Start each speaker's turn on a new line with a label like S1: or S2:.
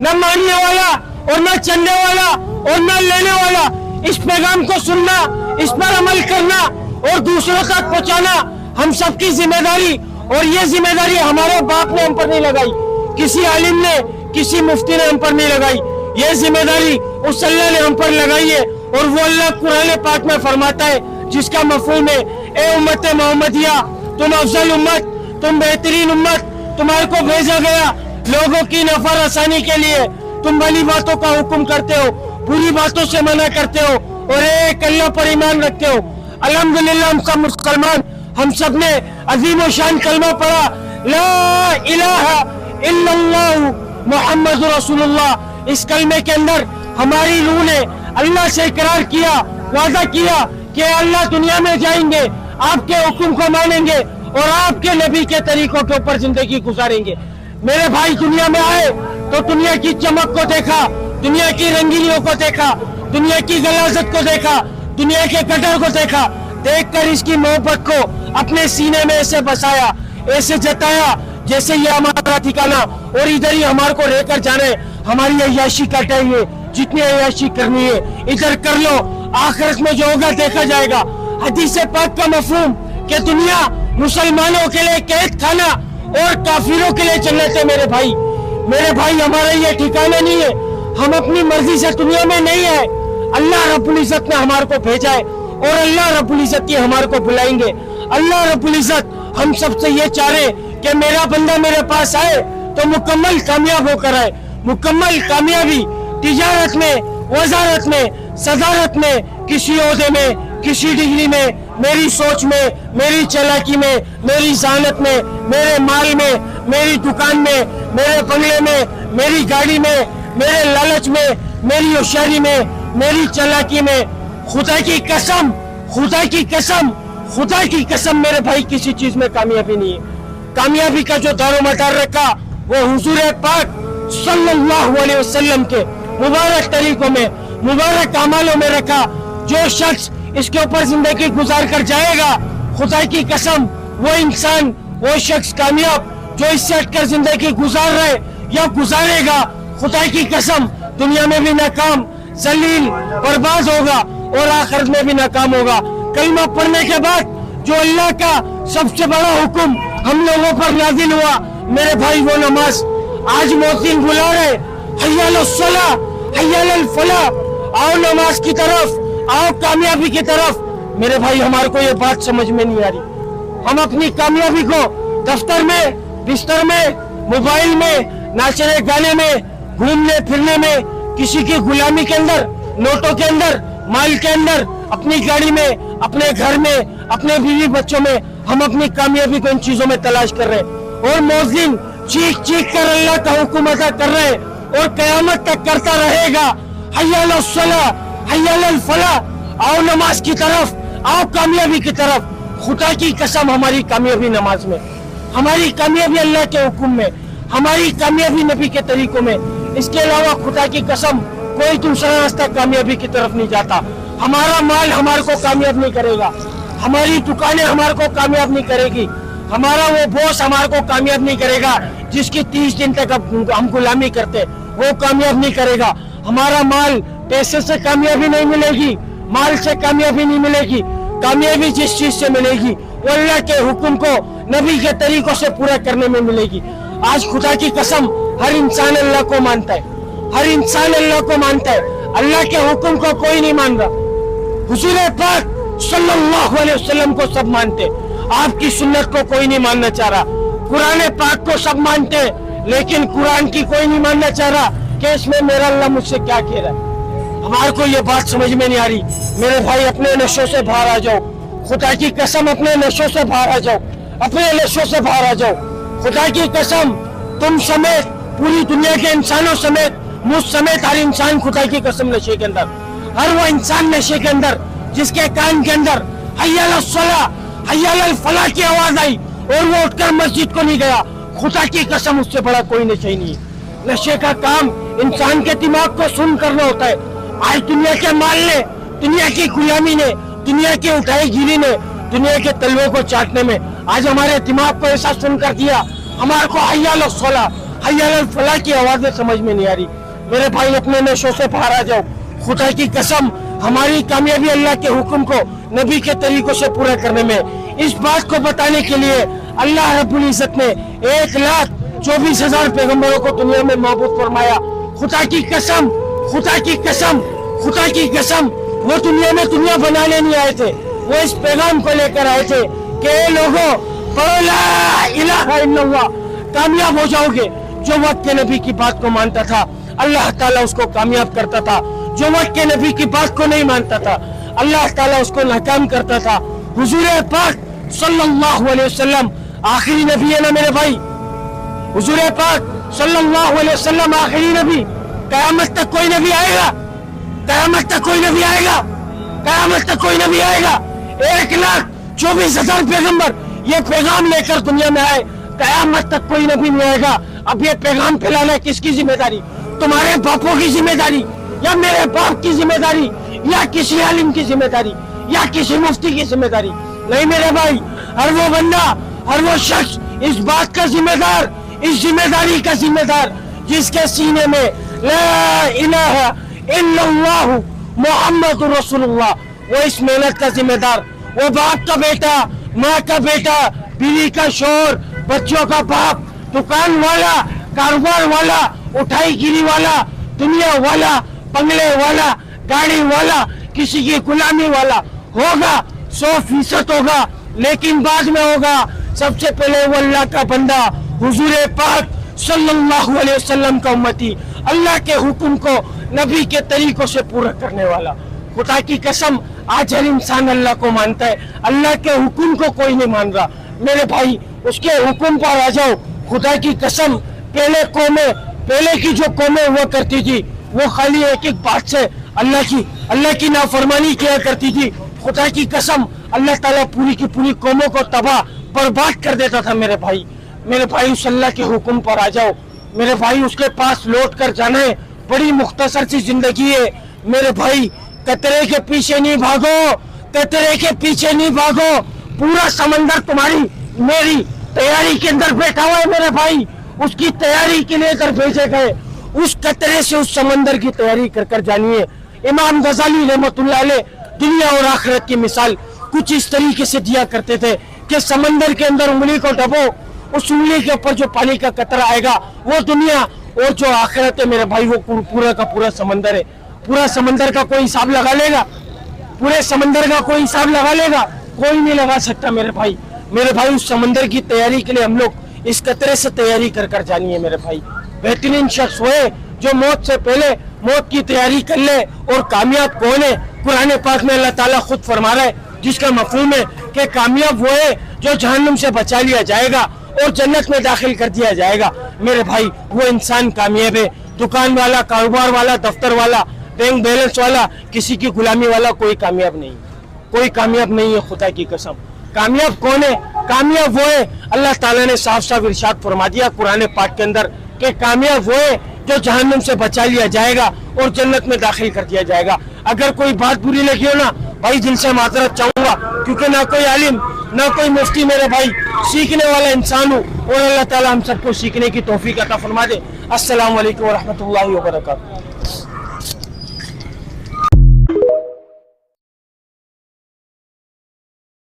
S1: न मानने वाला और न चलने वाला और न लेने वाला। इस पैगाम को सुनना, इस पर अमल करना और दूसरों तक पहुंचाना हम सबकी जिम्मेदारी। और ये जिम्मेदारी हमारे बाप ने हम पर नहीं लगाई, किसी आलिम ने, किसी मुफ्ती ने हम पर नहीं लगाई। ये जिम्मेदारी उस अल्लाह ने हम पर लगाई है। और वो अल्लाह कुरान पाक में फरमाता है, जिसका मफहूम है, ए उम्मत मोहम्मदिया, तुम अफजल उम्मत, तुम बेहतरीन उम्मत, तुम्हारे को भेजा गया लोगों की नफर आसानी के लिए। तुम भली बातों का हुक्म करते हो, बुरी बातों से मना करते हो और एक अल्लाह पर ईमान रखते हो। अल्हम्दुलिल्लाह हम सब मुसलमान, हम सब ने अजीम और शान कलमा पढ़ा, ला इलाहा इल्लल्लाह मुहम्मद रसूलुल्लाह। इस कलमे के अंदर हमारी रूह ने अल्लाह से इकरार किया, वादा किया कि अल्लाह दुनिया में जाएंगे, आपके हुक्म को मानेंगे और आपके नबी के तरीकों के ऊपर जिंदगी गुजारेंगे। मेरे भाई दुनिया में आए तो दुनिया की चमक को देखा, दुनिया की रंगीनियों को देखा, दुनिया की गलाजत को देखा, दुनिया के कटर को देखा। देखकर इसकी मोहब्बत को अपने सीने में ऐसे बसाया, ऐसे जताया जैसे ये हमारा ठिकाना और इधर ही हमारे को रहकर जाने। हमारी अय्याशी का टाइम है, जितनी अय्याशी करनी है इधर कर लो, आखिरत में जो होगा देखा जाएगा। हदीस पाक का मफहूम कि दुनिया मुसलमानों के लिए कैद खाना और काफिरों के लिए जन्नत है। मेरे भाई हमारा ये ठिकाना नहीं है, हम अपनी मर्जी से दुनिया में नहीं है। अल्लाह रब्बुल इज्जत ने हमारे को भेजा है और अल्लाह रब्बुल इज्जत ही हमारे को बुलाएंगे। अल्लाह रब्बुल इज्जत हम सबसे ये चाह रहे कि मेरा बंदा मेरे पास आए तो मुकम्मल कामयाब होकर आए। मुकम्मल कामयाबी तिजारत में, वजारत में, सदारत में, किसी ओहदे में, किसी डिग्री में, मेरी सोच में, मेरी चालाकी में, मेरी जानत में, मेरे माल में, मेरी दुकान में, मेरे बंगले में, मेरी गाड़ी में, मेरे लालच में, मेरी होशियारी में, मेरी चालाकी में। खुदा की कसम, खुदा की कसम, खुदा की कसम मेरे भाई किसी चीज में कामयाबी नहीं है। कामयाबी का जो दारोमदार रखा वो हुजूर पाक सल्लल्लाहु अलैहि वसल्लम के मुबारक तरीकों में, मुबारक अमालों में रखा। जो शख्स इसके ऊपर जिंदगी गुजार कर जाएगा, खुदा की कसम वो इंसान, वो शख्स कामयाब जो इससे हटकर जिंदगी गुजार रहे या गुजारेगा, खुदा की कसम दुनिया में भी नाकाम, जलील, बर्बाद होगा और आखिरत में भी नाकाम होगा। कलमा पढ़ने के बाद जो अल्लाह का सबसे बड़ा हुक्म हम लोगों पर नाजिल हुआ, मेरे भाई वो नमाज। आज मोहसिन बुला रहे, हय्या अलस सलाह, हय्या अलल फलाह, आओ नमाज की तरफ, आओ कामयाबी की तरफ। मेरे भाई हमारे को ये बात समझ में नहीं आ रही। हम अपनी कामयाबी को दफ्तर में, बिस्तर में, मोबाइल में, नाचने गाने में, घूमने फिरने में, किसी की गुलामी के अंदर, नोटों के अंदर, माल के अंदर, अपनी गाड़ी में, अपने घर में, अपने बीवी बच्चों में, हम अपनी कामयाबी को इन चीजों में तलाश कर रहे हैं। और मौजिन चीख चीख कर अल्लाह का हुक्म अदा कर रहे हैं और कयामत तक करता रहेगा, हय्या अलस सलाह, हय्या अलल फलाह, आओ नमाज की तरफ, आओ कामयाबी की तरफ। खुदा की कसम हमारी कामयाबी नमाज में, हमारी कामयाबी अल्लाह के हुक्म में, हमारी कामयाबी नबी के तरीकों में। इसके अलावा खुदा की कसम कोई दूसरा रास्ता कामयाबी की तरफ नहीं जाता। हमारा माल हमारे को कामयाब नहीं करेगा, हमारी दुकानें हमारे को कामयाब नहीं करेगी, हमारा वो बॉस हमारे को कामयाब नहीं करेगा जिसकी 30 दिन तक हम गुलामी करते, वो कामयाब नहीं करेगा। हमारा माल पैसे से कामयाबी नहीं मिलेगी, माल से कामयाबी नहीं मिलेगी। कामयाबी जिस चीज से मिलेगी वो अल्लाह के हुक्म को नबी के तरीकों से पूरा करने में मिलेगी। आज खुदा की कसम हर इंसान अल्लाह को मानता है, हर इंसान अल्लाह को मानता है, अल्लाह के हुक्म को कोई नहीं मान रहा। हुजूर पाक सल्लल्लाहु अलैहि वसल्लम को सब मानते, आपकी सुन्नत को कोई नहीं मानना चाह रहा। कुरान पाक को सब मानते लेकिन कुरान की कोई नहीं मानना चाह रहा कि इसमें मेरा अल्लाह मुझसे क्या कह रहा है। हमारे को ये बात समझ में नहीं आ रही। मेरे भाई अपने नशों से बाहर आ जाओ, खुदा की कसम अपने नशों से बाहर आ जाओ, अपने नशों से बाहर आ जाओ। खुदा की कसम तुम समेत, पूरी दुनिया के इंसानों समेत, मुझ समेत हर इंसान खुदा की कसम नशे के अंदर, हर वो इंसान नशे के अंदर जिसके कान के अंदर हय्या अलस सलाह, हय्या अलल फलाह की आवाज आई और वो उठकर मस्जिद को नहीं गया। खुदा की कसम उससे बड़ा कोई नशे नहीं है। नशे का काम इंसान के दिमाग को सुन करना होता है। आज दुनिया के माल ने, दुनिया की गुलामी ने, दुनिया की उठाई गिरी ने, दुनिया के तलवे को चाटने में आज हमारे दिमाग को ऐसा सुन कर दिया। हमारे को हय्या अलस सलाह, हय्या अलल फलाह की आवाजें समझ में नहीं आ रही। मेरे भाई अपने नशों से बाहर आ जाओ। खुदा की कसम हमारी कामयाबी अल्लाह के हुक्म को नबी के तरीकों से पूरा करने में। इस बात को बताने के लिए अल्लाह रब्बुल इज्जत ने 1,24,000 पैगंबरों को दुनिया में महबूब फरमाया। खुदा की कसम, खुदा की कसम, खुदा की कसम, वो दुनिया में दुनिया बनाने नहीं आए थे, वो इस पैगाम को लेकर आए थे कि लोगों पढ़ो ला इलाहा इल्लल्लाह, कामयाब हो जाओगे। जो वक्त के नबी की बात को मानता था अल्लाह ताला उसको कामयाब करता था, जो वक्त के नबी की बात को नहीं मानता था अल्लाह ताला उसको नाकाम करता था। हुजूर पाक सल्लल्लाहु अलैहि वसल्लम आखिरी नबी है ना मेरे भाई। हुजूर पाक सल्लल्लाहु अलैहि वसल्लम आखिरी नबी। कयामत तक कोई नबी आएगा, कयामत तक कोई नबी आएगा, कयामत तक कोई नबी आएगा। 1,24,000 पैगंबर ये पैगाम लेकर दुनिया में आए, कयामत तक कोई नबी नहीं आएगा। अब ये पैगाम फैलाना किसकी जिम्मेदारी? तुम्हारे बापों की जिम्मेदारी, या मेरे बाप की जिम्मेदारी, या किसी आलिम की जिम्मेदारी, या किसी मुफ्ती की जिम्मेदारी? नहीं मेरे भाई, हर वो बंदा, हर वो शख्स इस बात का जिम्मेदार, इस जिम्मेदारी का जिम्मेदार जिसके सीने में ला इलाहा इल्लल्लाह मुहम्मदुर रसूलुल्लाह, वो इस मेहनत का जिम्मेदार, वो बाप का बेटा, माँ का बेटा, बीवी का शोर, बच्चों का बाप, दुकान वाला, कारोबार वाला, उठाई गिरी वाला, दुनिया वाला, बंगले वाला, गाड़ी वाला, किसी की गुलामी वाला होगा, 100% होगा, लेकिन बाद में होगा। सबसे पहले वो अल्लाह का बंदा, हुजूर पाक सल्लल्लाहु अलैहि वसल्लम का उम्मती, अल्लाह के हुक्म को नबी के तरीकों से पूरा करने वाला। खुदा की कसम आज हर इंसान अल्लाह को मानता है, अल्लाह के हुक्म को कोई नहीं मान रहा। मेरे भाई उसके हुक्म पर आ जाओ। खुदा की कसम पहले की जो कौमें हुआ करती थी वो खाली एक एक बात से अल्लाह की नाफरमानी किया करती थी। खुदा की कसम अल्लाह ताला पूरी की पूरी कौमों को तबाह बर्बाद कर देता था। मेरे भाई उस अल्लाह के हुक्म पर आ जाओ। मेरे भाई उसके पास लौट कर जाना है, बड़ी मुख्तसर सी जिंदगी है। मेरे भाई कतरे के पीछे नहीं भागो, कतरे के पीछे नहीं भागो। पूरा समंदर तुम्हारी मेरी तैयारी के अंदर बैठा हुआ है मेरे भाई, उसकी तैयारी के लिए इधर भेजे गए। उस कतरे से उस समंदर की तैयारी कर कर जानिए। इमाम गजाली रहमतुल्लाह अलैह दुनिया और आखिरत की मिसाल कुछ इस तरीके से दिया करते थे कि समंदर के अंदर उंगली को डबो, उस उंगली के ऊपर जो पानी का कतरा आएगा वो दुनिया, और जो आखिरत है मेरे भाई वो पूरा का पूरा समंदर है। पूरा समंदर का कोई हिसाब लगा लेगा? पूरे समंदर का कोई हिसाब लगा लेगा? कोई नहीं लगा सकता मेरे भाई। उस समंदर की तैयारी के लिए हम लोग इस कतरे से तैयारी कर कर जानी है मेरे भाई। बेहतरीन शख्स वो है जो मौत से पहले मौत की तैयारी कर ले। और कामयाब कौन है? कुरान पाक में अल्लाह ताला खुद फरमा रहा है, जिसका मफहूम है कि कामयाब वो है जो जहन्नुम से बचा लिया जाएगा और जन्नत में दाखिल कर दिया जाएगा। मेरे भाई वो इंसान कामयाब है। दुकान वाला, कारोबार वाला, दफ्तर वाला, बैंक बैलेंस वाला, किसी की गुलामी वाला कोई कामयाब नहीं, कोई कामयाब नहीं है। खुदा की कसम कामयाब कौन है? कामयाब वो है, अल्लाह ताला ने साफ साफ इरशाद फरमा दिया कुरान पाक के अंदर कि कामयाब वो है जो जहन्नुम से बचा लिया जाएगा और जन्नत में दाखिल कर दिया जाएगा। अगर कोई बात बुरी लगी हो ना भाई, दिल से माजरत चाहूंगा, क्योंकि ना कोई आलिम ना कोई मुफ्ती मेरे भाई, सीखने वाला इंसान हूँ। और अल्लाह ताला हम सबको सीखने की तौफीक अता फरमा दे। अस्सलाम वालेकुम व रहमतुल्लाहि व बरकातहू।